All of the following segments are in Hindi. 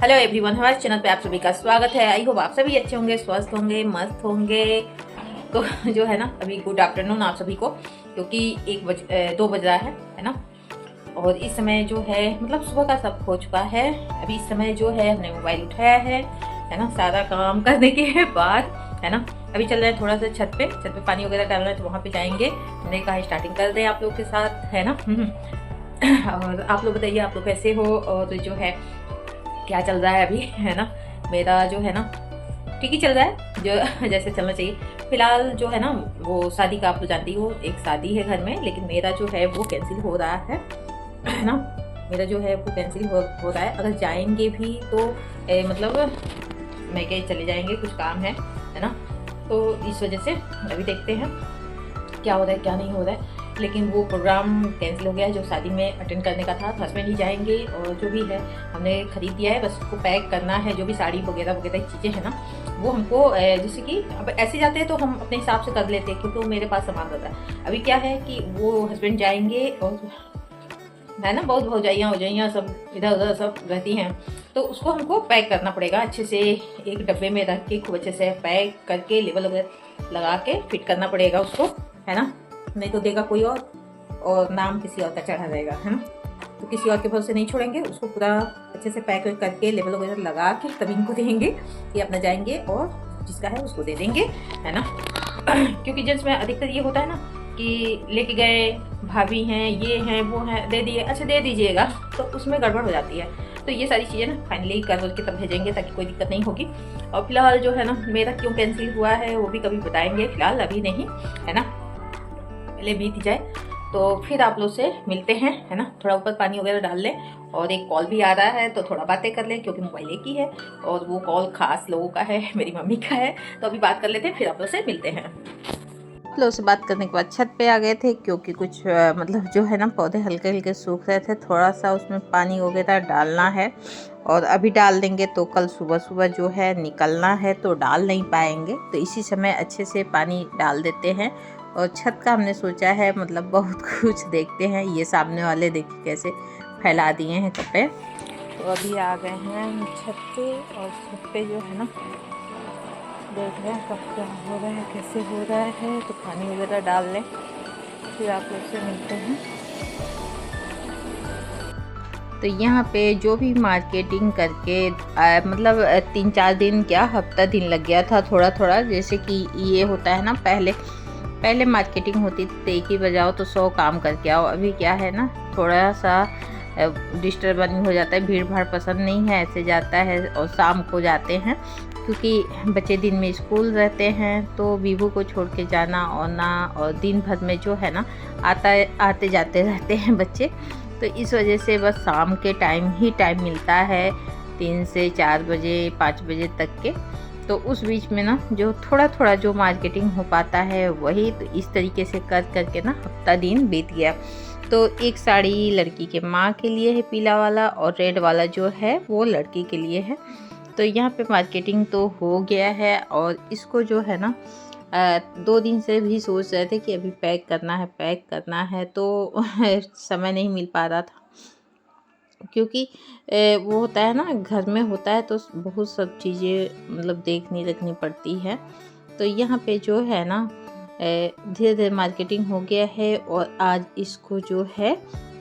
हेलो एवरीवन, हमारे चैनल पे आप सभी का स्वागत है। आई होप आप सभी अच्छे होंगे, स्वस्थ होंगे, मस्त होंगे। तो जो है ना, अभी गुड आफ्टरनून आप सभी को, क्योंकि 2 बज रहा है ना। और इस समय जो है मतलब सुबह का सब हो चुका है। अभी इस समय जो है हमने मोबाइल उठाया है ना, सारा काम करने के बाद, है ना। अभी चल रहे हैं थोड़ा सा छत पे पानी वगैरह डालना है, तो वहाँ पे जाएंगे। हमने कहा स्टार्टिंग कर दें आप लोग के साथ, है ना। और आप लोग बताइए, आप लोग कैसे हो और जो है क्या चल रहा है अभी, है ना। मेरा जो है ना ठीक ही चल रहा है, जो जैसे चलना चाहिए। फिलहाल जो है ना, वो शादी का आप तो जानती हो, एक शादी है घर में, लेकिन मेरा जो है वो कैंसिल हो रहा है ना। मेरा जो है वो कैंसिल हो रहा है। अगर जाएंगे भी तो मतलब मैं क्या चले जाएंगे, कुछ काम है ना। तो इस वजह से अभी देखते हैं क्या हो रहा है क्या नहीं हो रहा है। लेकिन वो प्रोग्राम कैंसिल हो गया है जो शादी में अटेंड करने का था। हस्बैंड ही जाएंगे और जो भी है हमने खरीद दिया है, बस उसको पैक करना है। जो भी साड़ी वगैरह वगैरह चीज़ें हैं ना, वो हमको जैसे कि अब ऐसे जाते हैं तो हम अपने हिसाब से कर लेते हैं, क्योंकि वो मेरे पास सामान रहता है। अभी क्या है कि वो हस्बैंड जाएंगे और है ना, बहुत भौजाइयाँ हो सब इधर उधर सब रहती हैं, तो उसको हमको पैक करना पड़ेगा अच्छे से। एक डब्बे में रख के खूब अच्छे से पैक करके लेबल वगैरह लगा के फिट करना पड़ेगा उसको, है ना। नहीं तो देगा कोई और नाम किसी और का चढ़ा रहेगा, है ना। तो किसी और के भरोसे नहीं छोड़ेंगे उसको, पूरा अच्छे से पैक करके लेबल वगैरह लगा के तभी इनको देंगे। ये अपना जाएंगे और जिसका है उसको दे देंगे, है ना। क्योंकि जेंट्स में अधिकतर ये होता है ना कि लेके गए, भाभी हैं, ये हैं, वो हैं, दे दिए, अच्छा दे दीजिएगा, तो उसमें गड़बड़ हो जाती है। तो ये सारी चीज़ें ना फाइनली कर के तब भेजेंगे, ताकि कोई दिक्कत नहीं होगी। और फिलहाल जो है ना, मेरा क्यों कैंसिल हुआ है वो भी कभी बताएंगे, फिलहाल अभी नहीं, है ना। पहले बीत जाए तो फिर आप लोग से मिलते हैं, है ना। थोड़ा ऊपर पानी वगैरह डाल लें, और एक कॉल भी आ रहा है तो थोड़ा बातें कर लें, क्योंकि मोबाइल एक ही है और वो कॉल खास लोगों का है, मेरी मम्मी का है। तो अभी बात कर लेते हैं, फिर आप लोग से मिलते हैं। आप लोग से बात करने के बाद छत पे आ गए थे, क्योंकि कुछ मतलब जो है ना पौधे हल्के हल्के सूख रहे थे, थोड़ा सा उसमें पानी वगैरह डालना है। और अभी डाल देंगे तो कल सुबह सुबह जो है निकलना है, तो डाल नहीं पाएंगे, तो इसी समय अच्छे से पानी डाल देते हैं। और छत का हमने सोचा है मतलब बहुत कुछ देखते हैं। ये सामने वाले देखिए कैसे फैला दिए हैं कपड़े। तो अभी आ गए हैं छत पे, और छत पे जो है ना देख रहे हैं कब क्या हो रहा है, कैसे हो रहा है। तो पानी वगैरह डाल लें, फिर आप लोग से मिलते हैं। तो यहाँ पे जो भी मार्केटिंग करके मतलब 3-4 दिन क्या हफ्ता दिन लग गया था थोड़ा थोड़ा। जैसे कि ये होता है ना, पहले मार्केटिंग होती थी, एक ही बजाओ तो 100 काम करके आओ। अभी क्या है ना, थोड़ा सा डिस्टर्बेंस हो जाता है, भीड़ भाड़ पसंद नहीं है, ऐसे जाता है। और शाम को जाते हैं, क्योंकि बच्चे दिन में स्कूल रहते हैं, तो बीबू को छोड़ के जाना और ना, और दिन भर में जो है ना आते जाते रहते हैं बच्चे। तो इस वजह से बस शाम के टाइम ही टाइम मिलता है, 3 से 4 बजे 5 बजे तक के। तो उस बीच में ना जो थोड़ा थोड़ा जो मार्केटिंग हो पाता है वही। तो इस तरीके से कर करके ना हफ्ता दिन बीत गया। तो एक साड़ी लड़की के माँ के लिए है पीला वाला, और रेड वाला जो है वो लड़की के लिए है। तो यहाँ पे मार्केटिंग तो हो गया है, और इसको जो है ना 2 दिन से भी सोच रहे थे कि अभी पैक करना है, तो समय नहीं मिल पा रहा था। क्योंकि वो होता है ना, घर में होता है तो बहुत सब चीज़ें मतलब रखनी पड़ती है। तो यहाँ पे जो है ना धीरे धीरे मार्केटिंग हो गया है, और आज इसको जो है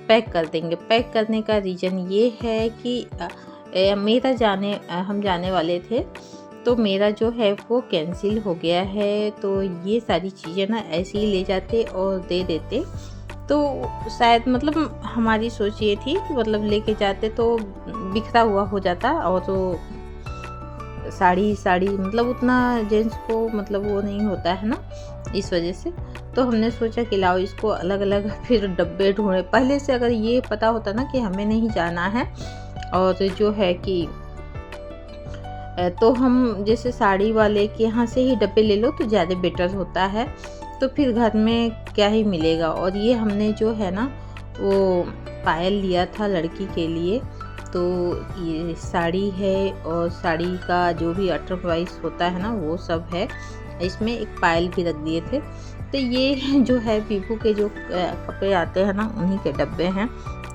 पैक कर देंगे। पैक करने का रीज़न ये है कि हम जाने वाले थे, तो मेरा जो है वो कैंसिल हो गया है। तो ये सारी चीज़ें ना ऐसे ही ले जाते और दे देते, तो शायद मतलब हमारी सोच ये थी कि मतलब लेके जाते तो बिखरा हुआ हो जाता, और तो साड़ी मतलब उतना जेंट्स को मतलब वो नहीं होता है ना, इस वजह से। तो हमने सोचा कि लाओ इसको अलग अलग फिर डब्बे ढूंढे। पहले से अगर ये पता होता ना कि हमें नहीं जाना है, और जो है कि तो हम जैसे साड़ी वाले के यहाँ से ही डब्बे ले लो तो ज़्यादा बेटर होता है, तो फिर घर में क्या ही मिलेगा। और ये हमने जो है ना वो पायल लिया था लड़की के लिए, तो ये साड़ी है, और साड़ी का जो भी अटरवाइज होता है ना वो सब है, इसमें एक पायल भी रख दिए थे। तो ये जो है पीपू के जो कपड़े आते हैं ना उन्हीं के डब्बे हैं।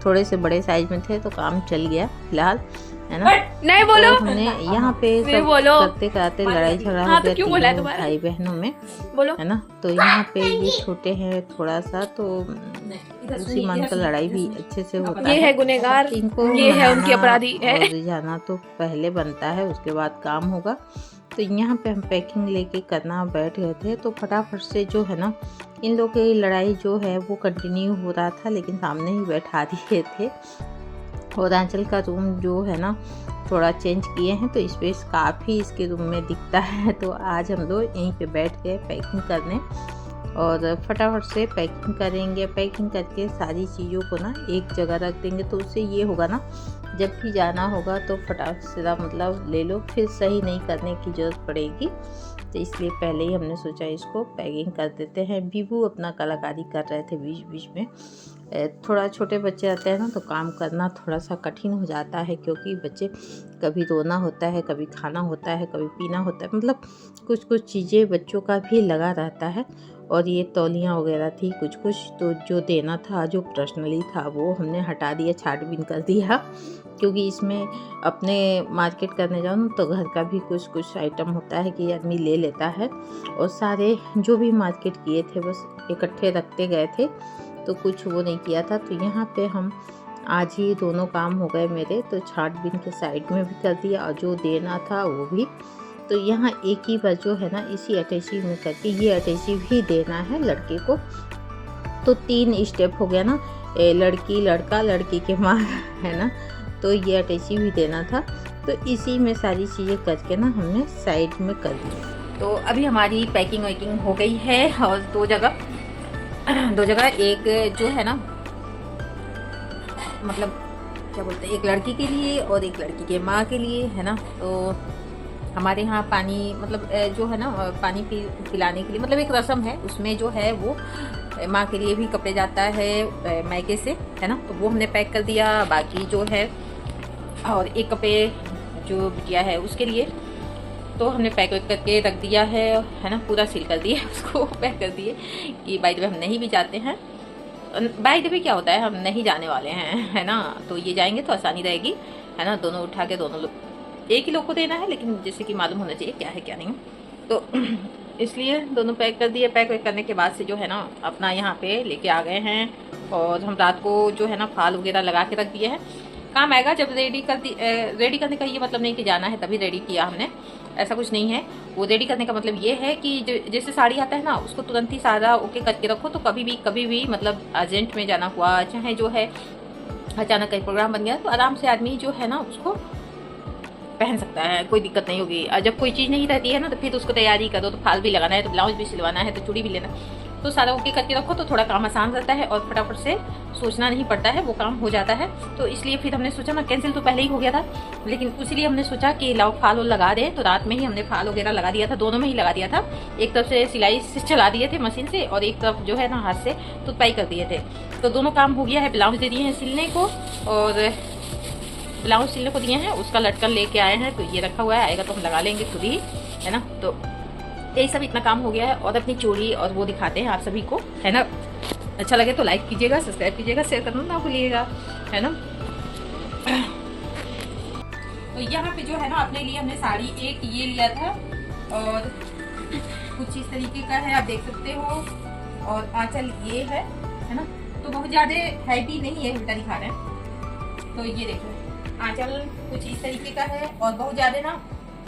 थोड़े से बड़े साइज में थे तो काम चल गया फिलहाल, है है ना। नहीं बोलो। तो हमने यहाँ पे सब करते करते लड़ाई झगड़ा हो गया तीनों भाई बहनों में, बोलो है ना। तो यहाँ पे ये छोटे हैं थोड़ा सा, तो उसी मन का लड़ाई भी अच्छे से होता ये है गुनहगार, इनको ये है उनकी अपराधी है। और जाना तो पहले बनता है, उसके बाद काम होगा। तो यहाँ पे हम पैकिंग लेके करना बैठ गए थे, तो फटाफट से जो है ना इन लोगों की लड़ाई जो है वो कंटिन्यू हो रहा था, लेकिन सामने ही बैठा दिए थे। और आंचल का रूम जो है ना थोड़ा चेंज किए हैं, तो स्पेस काफ़ी इसके रूम में दिखता है। तो आज हम लोग यहीं पे बैठ गए पैकिंग करने, और फटाफट से पैकिंग करेंगे। पैकिंग करके सारी चीज़ों को ना एक जगह रख देंगे, तो उससे ये होगा ना जब भी जाना होगा तो फटाफट से मतलब ले लो, फिर सही नहीं करने की ज़रूरत पड़ेगी। तो इसलिए पहले ही हमने सोचा इसको पैकिंग कर देते हैं। बीबू अपना कलाकारी कर रहे थे बीच बीच में। थोड़ा छोटे बच्चे रहते हैं ना तो काम करना थोड़ा सा कठिन हो जाता है, क्योंकि बच्चे कभी रोना होता है, कभी खाना होता है, कभी पीना होता है, मतलब कुछ कुछ चीज़ें बच्चों का भी लगा रहता है। और ये तौलियाँ वगैरह थी कुछ कुछ, तो जो देना था जो पर्सनली था वो हमने हटा दिया, छाट-बीन कर दिया, क्योंकि इसमें अपने मार्केट करने जाओ ना तो घर का भी कुछ कुछ आइटम होता है कि आदमी ले लेता है, और सारे जो भी मार्केट किए थे बस इकट्ठे रखते गए थे, तो कुछ वो नहीं किया था। तो यहाँ पे हम आज ही दोनों काम हो गए मेरे, तो छाट-बीन के साइड में भी कर दिया और जो देना था वो भी। तो यहाँ एक ही बार जो है ना इसी अटैची में करके ये अटैची भी देना है लड़के को। तो 3 स्टेप हो गया ना, लड़की लड़का लड़की के माँ है ना, तो ये अटैची भी देना था। तो इसी में सारी चीज़ें करके ना हमने साइड में कर दी। तो अभी हमारी पैकिंग वैकिंग हो गई है, और दो जगह एक जो है ना मतलब क्या बोलते हैं, एक लड़की के लिए और एक लड़की के माँ के लिए है ना। तो हमारे यहाँ पानी मतलब जो है ना पानी पिलाने के लिए मतलब एक रस्म है, उसमें जो है वो माँ के लिए भी कपड़े जाता है मायके से है ना, तो वो हमने पैक कर दिया। बाकी जो है और एक कपड़े जो बिटिया है उसके लिए तो हमने पैक करके रख दिया है ना, पूरा सील कर दिया उसको पैक कर दिए कि बाय द वे हम नहीं भी जाते हैं। बाय द वे क्या होता है, हम नहीं जाने वाले हैं है ना, तो ये जाएंगे तो आसानी रहेगी है ना, दोनों उठा के दोनों लोग एक ही लोग को देना है, लेकिन जैसे कि मालूम होना चाहिए क्या है क्या नहीं। तो इसलिए दोनों पैक कर दिए। पैक वैक करने के बाद से जो है ना अपना यहाँ पे लेके आ गए हैं, और हम रात को जो है ना फाल वगैरह लगा के रख दिए हैं। काम आएगा जब रेडी करने का ये मतलब नहीं कि जाना है तभी रेडी किया हमने, ऐसा कुछ नहीं है। वो रेडी करने का मतलब ये है कि जैसे साड़ी आता है ना उसको तुरंत ही सारा ओके करके रखो, तो कभी भी मतलब अर्जेंट में जाना हुआ, चाहे जो है अचानक कहीं प्रोग्राम बन गया, तो आराम से आदमी जो है ना उसको पहन सकता है, कोई दिक्कत नहीं होगी। जब कोई चीज़ नहीं रहती है ना तो फिर उसको तैयारी करो, तो फाल भी लगाना है, तो ब्लाउज भी सिलवाना है, तो चूड़ी भी लेना, तो सारा ओके करके रखो तो थोड़ा काम आसान रहता है और फटाफट से सोचना नहीं पड़ता है, वो काम हो जाता है। तो इसलिए फिर हमने सोचा ना, कैंसिल तो पहले ही हो गया था, लेकिन उसीलिए हमने सोचा कि लाओ फाल लगा दें। तो रात में ही हमने फाल वगैरह लगा दिया था, दोनों में ही लगा दिया था। एक तरफ से सिलाई से चला दिए थे मशीन से, और एक तरफ जो है ना हाथ से तुतपाई कर दिए थे, तो दोनों काम हो गया है। ब्लाउज दे दिए हैं सिलने को, और ब्लाउज सिलने को दिए हैं, उसका लटकन लेके आए हैं, तो ये रखा हुआ है, आएगा तो हम लगा लेंगे खुद ही है ना। तो यही सब इतना काम हो गया है, और अपनी चूड़ी और वो दिखाते हैं आप सभी को है ना। अच्छा लगे तो लाइक कीजिएगा, सब्सक्राइब कीजिएगा, शेयर करना ना भूलिएगा है ना। तो यहाँ पे जो है ना अपने लिए हमने साड़ी एक ये लिया था, और कुछ इस तरीके का है, आप देख सकते हो, और आंचल ये है ना। तो बहुत ज़्यादा हैवी नहीं है, उल्टा दिखा रहे हैं। तो ये देखो आंचल कुछ इस तरीके का है, और बहुत ज्यादा ना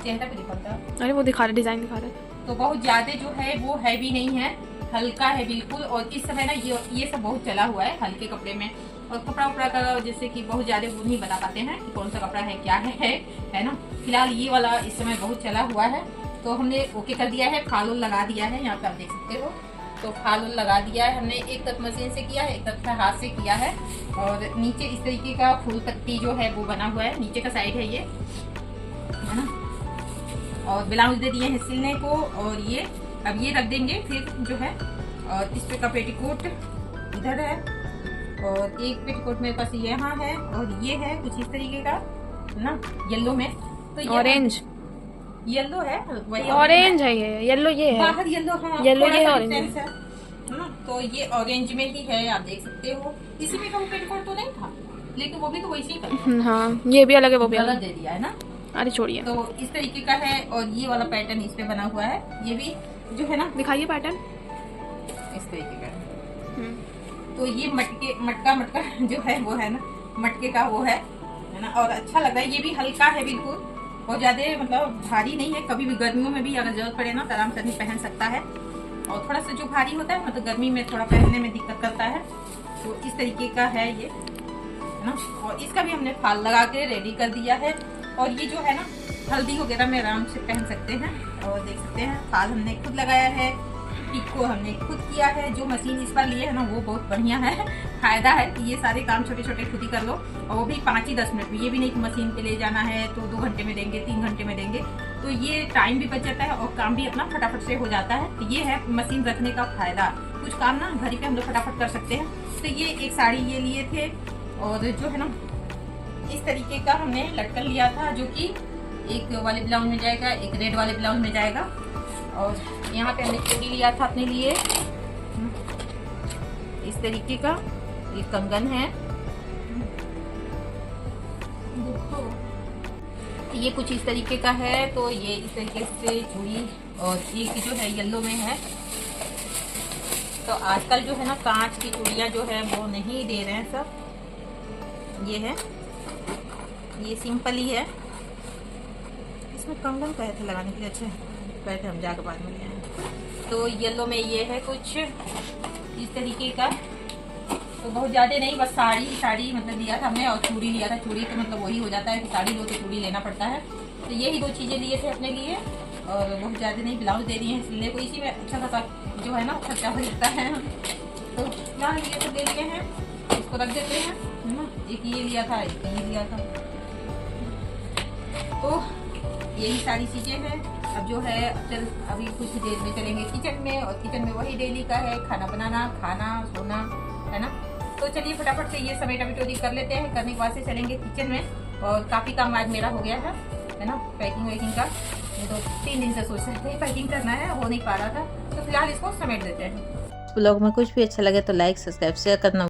चेहरा पे दिखाता, अरे वो दिखा रहे, डिजाइन दिखा रहे, तो बहुत ज्यादा जो है वो हैवी नहीं है, हल्का है बिल्कुल। और इस समय ना ये सब बहुत चला हुआ है हल्के कपड़े में, और कपड़ा उपड़ा का जैसे कि बहुत ज्यादा वो नहीं बता पाते हैं कि कौन सा कपड़ा है क्या है ना। फिलहाल ये वाला इस समय बहुत चला हुआ है, तो हमने ओके कर दिया है, फाल लगा दिया है, यहाँ पे आप देख सकते हो। तो फाल लगा दिया है हमने, एक तरफ मशीन से किया है, एक तरफ हाथ से किया है। और नीचे इस तरीके का फूल पत्ती जो है वो बना हुआ है, नीचे का साइड है ये है ना। और ब्लाउज दे दिए हैं सिलने को, और ये अब ये रख देंगे फिर जो है। और इस पे का पेटीकोट इधर है, और एक पेटीकोट मेरे पास यहाँ है, और ये है कुछ इस तरीके का ना येलो में, तो ऑरेंज येलो है, वही ऑरेंज है, ये येलो ये है, बाहर येलो, हाँ येलो ये ऑरेंज है ना। तो ये ऑरेंज में ही है, आप देख सकते हो। इसी में का वो पेटीकोट तो नहीं था, लेकिन वो भी तो वैसे ही करना हाँ ये भी अलग है, वो भी गलत अलग। दे दिया है ना। अरे छोड़िए, तो इस तरीके का है और ये वाला पैटर्न इस पे बना हुआ है, ये भी जो है ना दिखाइए पैटर्न। इस तरीके का है। तो ये मटका जो है वो है ना, मटके का वो है ना, और अच्छा लग रहा है। ये भी हल्का है बिल्कुल, बहुत ज्यादा मतलब भारी नहीं है। कभी भी गर्मियों में भी अगर जरूरत पड़े ना तो आराम से आदमी पहन सकता है। और थोड़ा सा जो भारी होता है मतलब गर्मी में थोड़ा पहनने में दिक्कत करता है। तो इस तरीके का है ये, है ना। और इसका भी हमने फाल लगा के रेडी कर दिया है। और ये जो है ना हल्दी वगैरह में आराम से पहन सकते हैं। और देख सकते हैं फाल हमने खुद लगाया है, पिको हमने खुद किया है। जो मशीन इस बार लिए है ना वो बहुत बढ़िया है, फायदा है कि ये सारे काम छोटे छोटे खुद ही कर लो, और वो भी 5 ही 10 मिनट में। ये भी नहीं कि मशीन पे ले जाना है तो 2 घंटे में देंगे, 3 घंटे में देंगे। तो ये टाइम भी बच जाता है और काम भी अपना फटाफट से हो जाता है। तो ये है मशीन रखने का फायदा, कुछ काम ना घर पे हम लोग फटाफट कर सकते हैं। तो ये एक साड़ी ये लिए थे, और जो है ना इस तरीके का हमने लटकन लिया था, जो कि एक वाले ब्लाउज में जाएगा, एक रेड वाले ब्लाउज में जाएगा। और यहाँ पे हमने चूड़ी लिया था अपने लिए इस तरीके का, ये कंगन है। ये कुछ इस तरीके का है। तो ये इस तरीके से चूड़ी, और एक जो है येलो में है। तो आजकल जो है ना कांच की चूड़ियाँ जो है वो नहीं दे रहे हैं सब। ये है, ये सिंपल ही है। इसमें कंगन कहे थे लगाने के लिए, अच्छे कहे थे, हम जाकर बाद में ले आए। तो येलो में ये है कुछ इस तरीके का। तो बहुत ज़्यादा नहीं, बस साड़ी मतलब लिया था हमने, और चूड़ी लिया था। चूड़ी तो मतलब वही हो जाता है कि साड़ी लो तो चूड़ी लेना पड़ता है। तो यही 2 चीज़ें लिए थे अपने लिए, और बहुत ज़्यादा नहीं। ब्लाउज दे दिए हैं सिलने को, इसी में अच्छा खासा जो है ना खर्चा हो जाता है। तो यहाँ ये तो ले लिए हैं, इसको रख देते हैं, है ना। एक ये लिया था, एक ये लिया था। तो यही सारी चीज़ें हैं। अब जो है अभी कुछ देर में चलेंगे किचन में, और किचन में वही डेली का है, खाना बनाना, खाना, सोना, है ना। तो चलिए फटाफट से ये समेटा बिटोरी कर लेते हैं। करने के बाद से चलेंगे किचन में, और काफ़ी काम आज मेरा हो गया है ना, पैकिंग वैकिंग का। तो 3 दिन से सोच रहे थे पैकिंग करना है, हो नहीं पा रहा था। तो फिलहाल इसको समेट देते हैं। ब्लॉग में कुछ भी अच्छा लगे तो लाइक, सब्सक्राइब, शेयर करना